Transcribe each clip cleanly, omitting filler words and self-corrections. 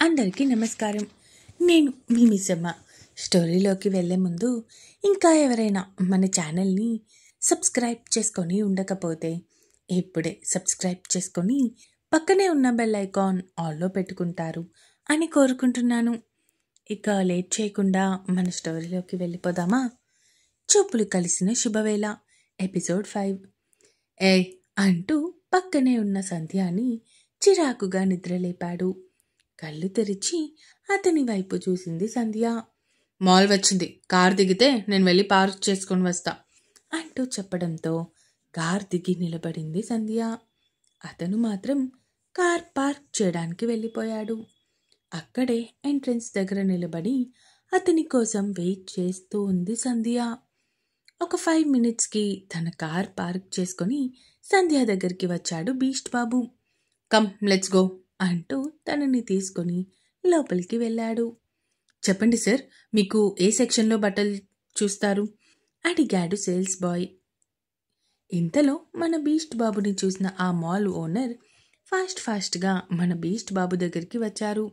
అందరికీ నమస్కారం. నేను మీ మిస్సమ్మ. స్టోరీలోకి వెళ్ళే ముందు ఇంకా ఎవరైనా మన ఛానల్ని సబ్స్క్రైబ్ చేసుకొని ఉండకపోతే ఇప్పుడే సబ్స్క్రైబ్ చేసుకొని పక్కనే ఉన్న బెల్ ఐకాన్ ఆల్లో పెట్టుకుంటారు అని కోరుకుంటున్నాను. ఇక లేట్ చేయకుండా మన స్టోరీలోకి వెళ్ళిపోదామా? చూపులు కలిసిన శుభవేళ ఎపిసోడ్ 5. ఏయ్ అంటూ పక్కనే ఉన్న సంధ్యాని చిరాకుగా నిద్రలేపాడు. కళ్ళు తెరిచి అతని వైపు చూసింది సంధ్య. మాల్ వచ్చింది, కార్ దిగితే నేను వెళ్ళి పార్క్ చేసుకొని వస్తా అంటూ చెప్పడంతో కార్ దిగి నిలబడింది సంధ్య. అతను మాత్రం కార్ పార్క్ చేయడానికి వెళ్ళిపోయాడు. అక్కడే ఎంట్రన్స్ దగ్గర నిలబడి అతని కోసం వెయిట్ చేస్తూ ఉంది సంధ్య. ఒక 5 మినిట్స్కి తన కార్ పార్క్ చేసుకొని సంధ్య దగ్గరికి వచ్చాడు beast Babu. Come let's go అంటూ తనని తీసుకొని లోపలికి వెళ్ళాడు. చెప్పండి సార్, మీకు ఏ సెక్షన్లో బట్టలు చూస్తారు అడిగాడు సేల్స్ బాయ్. ఇంతలో మన బీస్ట్ బాబుని చూసిన ఆ మాల్ ఓనర్ ఫాస్ట్గా మన బీస్ట్ బాబు దగ్గరికి వచ్చారు.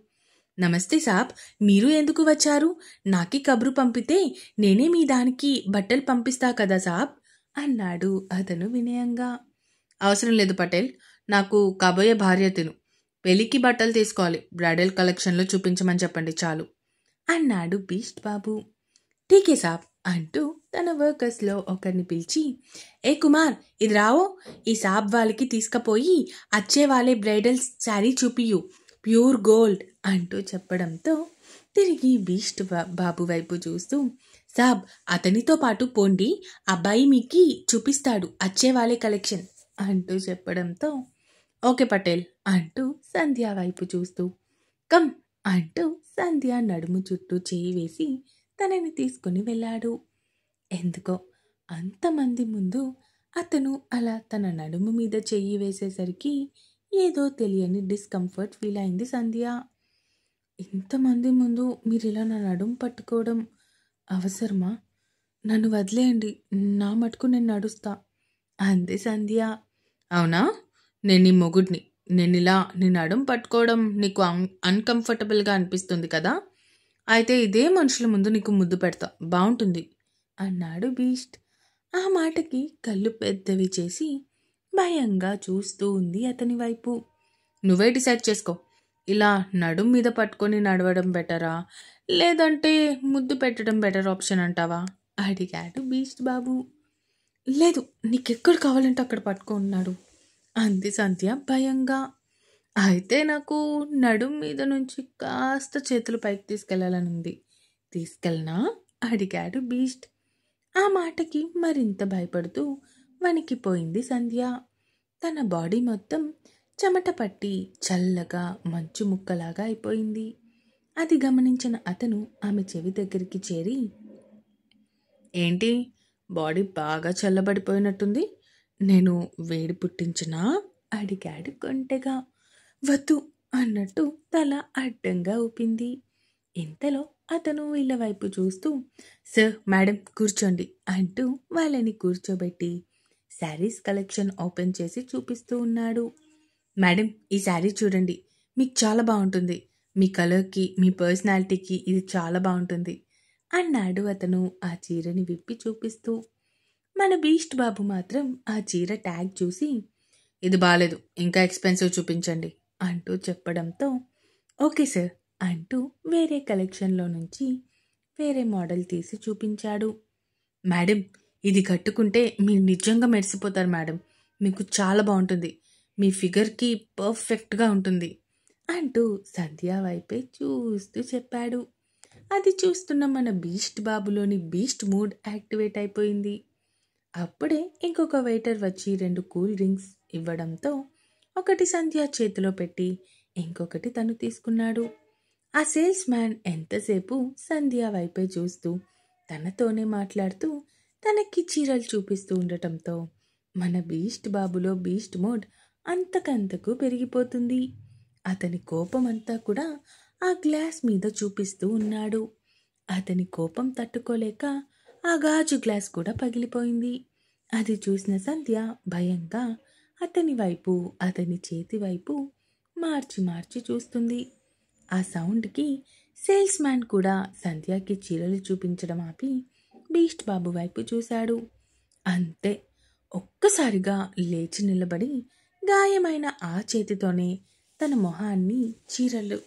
నమస్తే సాబ్, మీరు ఎందుకు వచ్చారు? నాకి కబురు పంపితే నేనే మీ దానికి బట్టలు పంపిస్తా కదా సాబ్ అన్నాడు అతను వినయంగా. అవసరం లేదు పటేల్, నాకు కాబోయే భార్య తిను. పెళ్లికి బట్టలు తీసుకోవాలి, బ్రైడల్ కలెక్షన్లో చూపించమని చెప్పండి చాలు అన్నాడు బీస్ట్ బాబు. ఠీకే సాబ్ అంటూ తన వర్కర్స్లో ఒకరిని పిలిచి, ఏ కుమార్ ఇది రావో, ఈ సాబ్ వాళ్ళకి తీసుకుపోయి అచ్చే వాళ్ళే బ్రైడల్ శారీ చూపియు, ప్యూర్ గోల్డ్ అంటూ చెప్పడంతో తిరిగి బీస్ట్ బాబు వైపు చూస్తూ, సాబ్ అతనితో పాటు పోండి, అబ్బాయి మీకు చూపిస్తాడు అచ్చే వాళ్ళే కలెక్షన్ అంటూ చెప్పడంతో ఓకే పటేల్ అంటూ సంధ్య వైపు చూస్తూ కమ్ అంటూ సంధ్య నడుము చుట్టూ చేయి వేసి తనని తీసుకుని వెళ్ళాడు. ఎందుకో అంతమంది ముందు అతను అలా తన నడుము మీద చెయ్యి వేసేసరికి ఏదో తెలియని డిస్కంఫర్ట్ ఫీల్ అయింది సంధ్య. ఇంతమంది ముందు మీరు ఇలా నా నడుము పట్టుకోవడం అవసరమా? నన్ను వదిలేయండి, నా మటుకు నేను నడుస్తా అంది సంధ్య. అవునా, నేను నీ మొగుడిని, నేను ఇలా నీ నడుము పట్టుకోవడం నీకు అన్కంఫర్టబుల్గా అనిపిస్తుంది కదా? అయితే ఇదే మనుషుల ముందు నీకు ముద్దు పెడతా, బాగుంటుంది అన్నాడు బీస్ట్. ఆ మాటకి కళ్ళు పెద్దవి చేసి భయంగా చూస్తూ ఉంది అతని వైపు. నువ్వే డిసైడ్ చేసుకో, ఇలా నడుము మీద పట్టుకొని నడవడం బెటరా, లేదంటే ముద్దు పెట్టడం బెటర్ ఆప్షన్ అంటావా అడిగాడు బీస్ట్ బాబు. లేదు, నీకెక్కడ కావాలంటే అక్కడ పట్టుకున్నాడు అంది సంధ్య భయంగా. అయితే నాకు నడుం మీద నుంచి కాస్త చేతులు పైకి తీసుకెళ్లాలని ఉంది, తీసుకెళ్ళనా అడిగాడు బీస్ట్. ఆ మాటకి మరింత భయపడుతూ వణికిపోయింది సంధ్య. తన బాడీ మొత్తం చెమట పట్టి చల్లగా మంచు ముక్కలాగా అయిపోయింది. అది గమనించిన అతను ఆమె చెవి దగ్గరికి చేరి, ఏంటి బాడీ బాగా చల్లబడిపోయినట్టుంది, నేను వేడి పుట్టించినా అడిగాడు కొంటెగా. వద్దు అన్నట్టు తల అడ్డంగా ఊపింది. ఇంతలో అతను వీళ్ళ వైపు చూస్తూ, సార్ మేడం కూర్చోండి అంటూ వాళ్ళని కూర్చోబెట్టి శారీస్ కలెక్షన్ ఓపెన్ చేసి చూపిస్తూ ఉన్నాడు. మేడం ఈ శారీ చూడండి, మీకు చాలా బాగుంటుంది, మీ కలర్కి మీ పర్సనాలిటీకి ఇది చాలా బాగుంటుంది అన్నాడు అతను ఆ చీరని విప్పి చూపిస్తూ. మన బీస్ట్ బాబు మాత్రం ఆ చీర ట్యాగ్ చూసి, ఇది బాలేదు, ఇంకా ఎక్స్పెన్సివ్ చూపించండి అంటూ చెప్పడంతో ఓకే సార్ అంటూ వేరే కలెక్షన్లో నుంచి వేరే మోడల్ తీసి చూపించాడు. మేడం ఇది కట్టుకుంటే మీరు నిజంగా మెరిసిపోతారు మేడం, మీకు చాలా బాగుంటుంది, మీ ఫిగర్కి పర్ఫెక్ట్గా ఉంటుంది అంటూ సంధ్య వైపే చూస్తూ చెప్పాడు. అది చూస్తున్న మన బీస్ట్ బాబులోని బీస్ట్ మూడ్ యాక్టివేట్ అయిపోయింది. అప్పుడే ఇంకొక వెయిటర్ వచ్చి 2 కూల్ డ్రింక్స్ ఇవ్వడంతో ఒకటి సంధ్య చేతిలో పెట్టి ఇంకొకటి తను తీసుకున్నాడు. ఆ సేల్స్ మ్యాన్ ఎంతసేపు సంధ్య వైపే చూస్తూ తనతోనే మాట్లాడుతూ తనకి చీరలు చూపిస్తూ ఉండటంతో మన బీస్ట్ బాబులో బీస్ట్ మోడ్ అంతకంతకు పెరిగిపోతుంది. అతని కోపం అంతా కూడా ఆ గ్లాస్ మీద చూపిస్తూ ఉన్నాడు. అతని కోపం తట్టుకోలేక ఆ గాజు గ్లాస్ కూడా పగిలిపోయింది. అది చూసిన సంధ్య భయంగా అతని వైపు అతని చేతి వైపు మార్చి చూస్తుంది. ఆ సౌండ్కి సేల్స్ మ్యాన్ కూడా సంధ్యకి చీరలు చూపించడం ఆపి బీస్ట్ బాబు వైపు చూశాడు. అంతే, ఒక్కసారిగా లేచి నిలబడి గాయమైన ఆ చేతితోనే తన మొహాన్ని చీరలు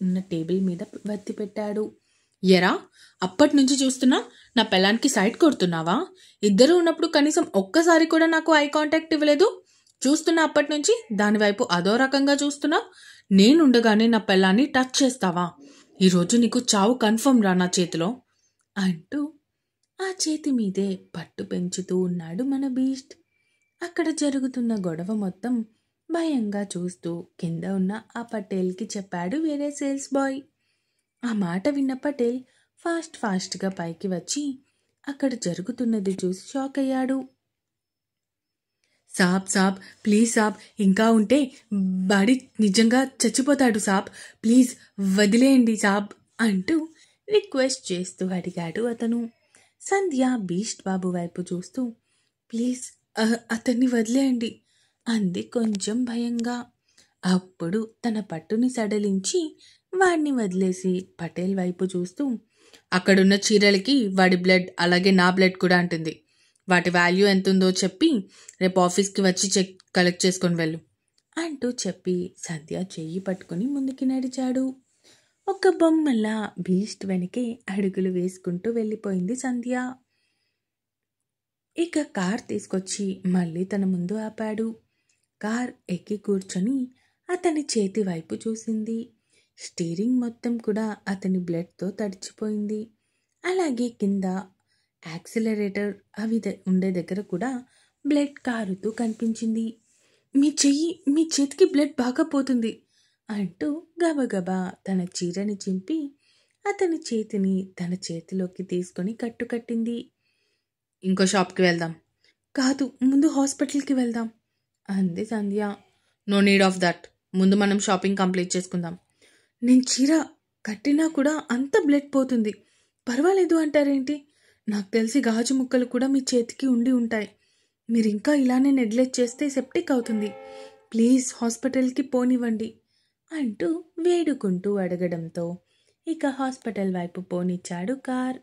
ఉన్న టేబుల్ మీద వత్తి పెట్టాడు. ఎరా, అప్పటి నుంచి చూస్తున్నా నా పెళ్ళానికి సైడ్ కొడుతున్నావా? ఇద్దరు ఉన్నప్పుడు కనీసం ఒక్కసారి కూడా నాకు ఐ కాంటాక్ట్ ఇవ్వలేదు. చూస్తున్నా అప్పటి నుంచి దానివైపు అదో రకంగా చూస్తున్నా. నేనుండగానే నా పెళ్ళాన్ని టచ్ చేస్తావా? ఈరోజు నీకు చావు కన్ఫర్మ్ రా నా చేతిలో అంటూ ఆ చేతి మీదే పట్టు పెంచుతూ ఉన్నాడు మన బీస్ట్. అక్కడ జరుగుతున్న గొడవ మొత్తం భయంగా చూస్తూ కింద ఉన్న ఆ పటేల్కి చెప్పాడు వేరే సేల్స్ బాయ్. ఆ మాట విన్న పటేల్ ఫాస్ట్గా పైకి వచ్చి అక్కడ జరుగుతున్నది చూసి షాక్ అయ్యాడు. సాబ్ ప్లీజ్ సాబ్, ఇంకా ఉంటే బాడీ నిజంగా చచ్చిపోతాడు సాబ్, ప్లీజ్ వదిలేయండి సాబ్ అంటూ రిక్వెస్ట్ చేస్తూ అడిగాడు అతను. సంధ్య బీస్ట్ బాబు వైపు చూస్తూ ప్లీజ్ అతన్ని వదిలేయండి అంది కొంచెం భయంగా. అప్పుడు తన పట్టుని సడలించి వాడిని వదిలేసి పటేల్ వైపు చూస్తూ అక్కడున్న చీరలకి వాడి బ్లడ్ అలాగే నా బ్లడ్ కూడా అంటుంది. వాటి వాల్యూ ఎంతుందో చెప్పి రేపు ఆఫీస్కి వచ్చి చెక్ కలెక్ట్ చేసుకొని వెళ్ళు అంటూ చెప్పి సంధ్య చెయ్యి పట్టుకుని ముందుకి నడిచాడు. ఒక బొమ్మలా బీస్ట్ వెనకే అడుగులు వేసుకుంటూ వెళ్ళిపోయింది సంధ్య. ఇక కార్ తీసుకొచ్చి మళ్ళీ తన ముందు ఆపాడు. కార్ ఎక్కి కూర్చొని అతని చేతి వైపు చూసింది. స్టీరింగ్ మొత్తం కూడా అతని బ్లడ్తో తడిచిపోయింది. అలాగే కింద యాక్సిలరేటర్ అవి ఉండే దగ్గర కూడా బ్లడ్ కారుతూ కనిపించింది. మీ చేతికి బ్లడ్ బాగా పోతుంది అంటూ గబగబా తన చీరని చింపి అతని చేతిని తన చేతిలోకి తీసుకొని కట్టుకట్టింది. ఇంకో షాప్కి వెళ్దాం. కాదు, ముందు హాస్పిటల్కి వెళ్దాం అంది సంధ్య. నో నీడ్ ఆఫ్ దట్, ముందు మనం షాపింగ్ కంప్లీట్ చేసుకుందాం. నేను చీర కట్టినా కూడా అంత బ్లడ్ పోతుంది, పర్వాలేదు అంటారేంటి? నాకు తెలిసి గాజు ముక్కలు కూడా మీ చేతికి ఉండి ఉంటాయి. మీరు ఇంకా ఇలానే నెగ్లెక్ట్ చేస్తే సెప్టిక్ అవుతుంది. ప్లీజ్ హాస్పిటల్కి పోనివ్వండి అంటూ వేడుకుంటూ అడగడంతో ఇక హాస్పిటల్ వైపు పోనిచ్చాడు కార్.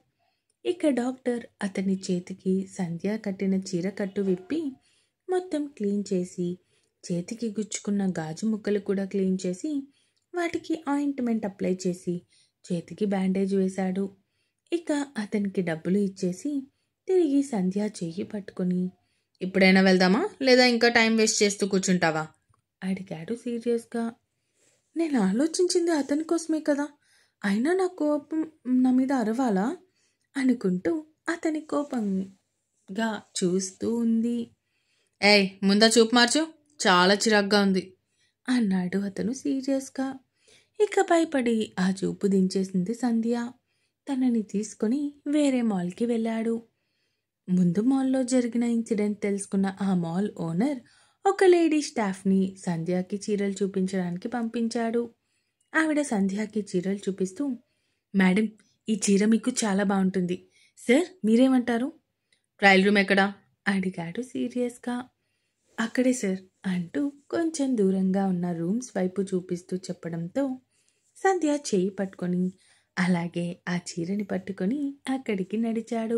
ఇక డాక్టర్ అతని చేతికి సంధ్య కట్టిన చీర కట్టు విప్పి మొత్తం క్లీన్ చేసి చేతికి గుచ్చుకున్న గాజు ముక్కలు కూడా క్లీన్ చేసి వాటికి ఆయింట్మెంట్ అప్లై చేసి చేతికి బ్యాండేజ్ వేశాడు. ఇక అతనికి డబ్బులు ఇచ్చేసి తిరిగి సంధ్య చెయ్యి పట్టుకుని ఇప్పుడైనా వెళ్దామా లేదా ఇంకా టైం వేస్ట్ చేస్తూ కూర్చుంటావా అడిగాడు సీరియస్గా. నేను ఆలోచించింది అతని కోసమే కదా, అయినా నా కోపం నా మీద అరవాలా అనుకుంటూ అతని కోపంగా చూస్తూ ఉంది. ఏయ్, ముందా చూపు మార్చు, చాలా చిరాగ్గా ఉంది అన్నాడు అతను సీరియస్గా. ఇక భయపడి ఆ చూపు దించేసింది సంధ్య. తనని తీసుకొని వేరే మాల్కి వెళ్ళాడు. ముందు మాల్లో జరిగిన ఇన్సిడెంట్ తెలుసుకున్న ఆ మాల్ ఓనర్ ఒక లేడీ స్టాఫ్ని సంధ్యకి చీరలు చూపించడానికి పంపించాడు. ఆవిడ సంధ్యకి చీరలు చూపిస్తూ మేడం, ఈ చీర మీకు చాలా బాగుంటుంది. సార్, మీరేమంటారు? ట్రయల్ రూమ్ ఎక్కడా అడిగాడు సీరియస్గా. అక్కడే సార్ అంటూ కొంచెం దూరంగా ఉన్న రూమ్స్ వైపు చూపిస్తూ చెప్పడంతో సంధ్య చేయి పట్టుకొని అలాగే ఆ చీరని పట్టుకొని అక్కడికి నడిచాడు.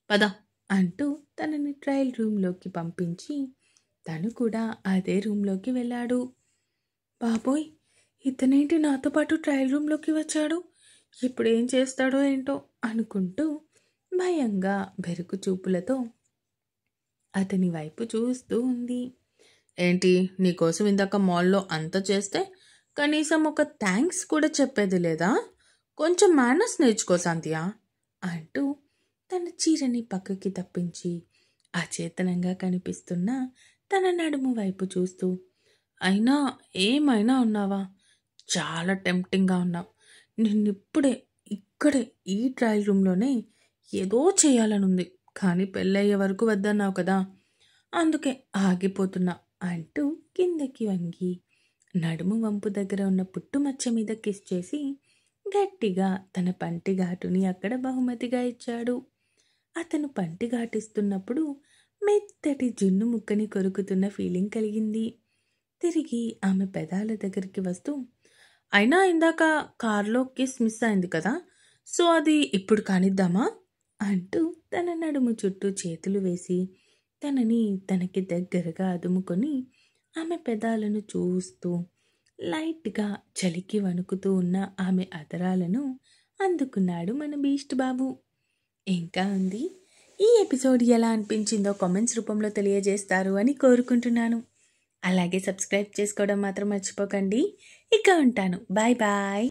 పద అంటూ తనని ట్రయల్ రూమ్లోకి పంపించి తను కూడా అదే రూమ్లోకి వెళ్ళాడు. బాబోయ్, ఇతనేంటి నాతో పాటు ట్రయల్ రూమ్లోకి వచ్చాడు, ఇప్పుడు ఏం చేస్తాడో ఏంటో అనుకుంటూ భయంగా బెరుకు చూపులతో అతని వైపు చూస్తూ ఉంది. ఏంటి, నీకోసం ఇందాక మాల్లో అంత చేస్తే కనీసం ఒక థ్యాంక్స్ కూడా చెప్పేది లేదా? కొంచెం మేనర్స్ నేర్చుకో సంధ్య అంటూ తన చీరని పక్కకి తప్పించి అచేతనంగా కనిపిస్తున్న తన నడుము వైపు చూస్తూ అయినా ఏమైనా ఉన్నావా, చాలా టెంప్టింగ్గా ఉన్నావు. నిన్నిప్పుడే ఇక్కడే ఈ ట్రయల్ రూమ్లోనే ఏదో చేయాలనుంది, కానీ పెళ్ళయ్యే వరకు వద్దన్నావు కదా, అందుకే ఆగిపోతున్నా అంటూ కిందకి వంగి నడుము వంపు దగ్గర ఉన్న పుట్టుమచ్చ మీద కిస్ చేసి గట్టిగా తన పంటి ఘాటుని అక్కడ బహుమతిగా ఇచ్చాడు. అతను పంటి ఘాటిస్తున్నప్పుడు మెత్తటి జున్ను ముక్కని కొరుకుతున్న ఫీలింగ్ కలిగింది. తిరిగి ఆమె పెదాల దగ్గరికి వస్తూ అయినా ఇందాక కార్లో కిస్ మిస్ అయింది కదా, సో అది ఇప్పుడు కానిద్దామా అంటూ తన నడుము చుట్టూ చేతులు వేసి తనని తనకి దగ్గరగా అదుముకొని ఆమె పెదాలను చూస్తూ లైట్గా చలికి వణుకుతూ ఉన్న ఆమె అదరాలను అందుకున్నాడు మన బీస్ట్ బాబు. ఇంకా ఉంది. ఈ ఎపిసోడ్ ఎలా అనిపించిందో కామెంట్స్ రూపంలో తెలియజేస్తారు అని కోరుకుంటున్నాను. అలాగే సబ్స్క్రైబ్ చేసుకోవడం మాత్రం మర్చిపోకండి. ఇక ఉంటాను. Bye bye.